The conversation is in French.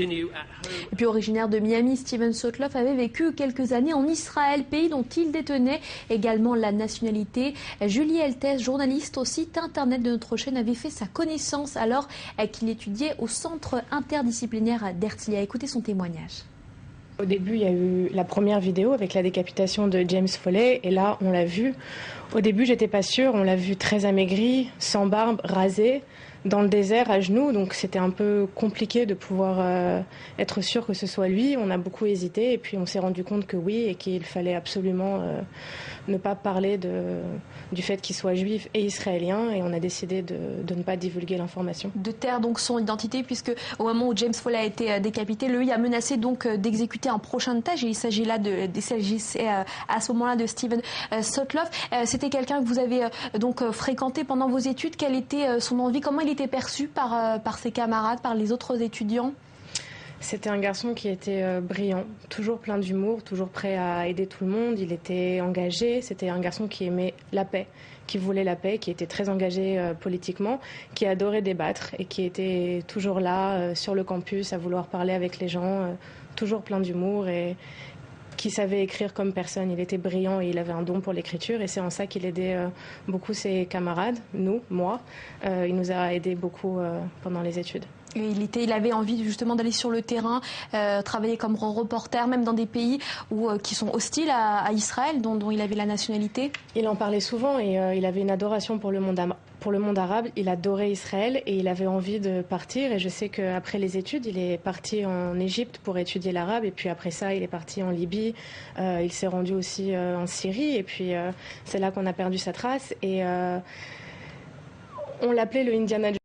Et puis originaire de Miami, Steven Sotloff avait vécu quelques années en Israël, pays dont il détenait également la nationalité. Julie Eltes, journaliste au site internet de notre chaîne, avait fait sa connaissance alors qu'il étudiait au centre interdisciplinaire d'Herzliya. Écoutez son témoignage. Au début, il y a eu la première vidéo avec la décapitation de James Foley et là, on l'a vu. Au début, j'étais pas sûre, on l'a vu très amaigri, sans barbe, rasé, dans le désert, à genoux, donc c'était un peu compliqué de pouvoir être sûr que ce soit lui. On a beaucoup hésité et puis on s'est rendu compte que oui et qu'il fallait absolument ne pas parler du fait qu'il soit juif et israélien et on a décidé de ne pas divulguer l'information. De taire donc son identité puisque au moment où James Foley a été décapité, lui a menacé donc d'exécuter un prochain otage et il s'agissait à ce moment-là de Steven Sotloff. C'était quelqu'un que vous avez donc fréquenté pendant vos études. Quelle était son envie? Comment il était perçu par ses camarades, par les autres étudiants? C'était un garçon qui était brillant, toujours plein d'humour, toujours prêt à aider tout le monde. Il était engagé, c'était un garçon qui aimait la paix, qui voulait la paix, qui était très engagé politiquement, qui adorait débattre et qui était toujours là sur le campus à vouloir parler avec les gens, toujours plein d'humour et qui savait écrire comme personne. Il était brillant et il avait un don pour l'écriture et c'est en ça qu'il aidait beaucoup ses camarades, moi. Il nous a aidés beaucoup pendant les études. Il avait envie justement d'aller sur le terrain, travailler comme reporter, même dans des pays qui sont hostiles à Israël, dont il avait la nationalité. Il en parlait souvent et il avait une adoration pour le monde arabe. Il adorait Israël et il avait envie de partir. Et je sais qu'après les études, il est parti en Égypte pour étudier l'arabe. Et puis après ça, il est parti en Libye. Il s'est rendu aussi en Syrie. Et puis c'est là qu'on a perdu sa trace. Et on l'appelait le Indiana Jones.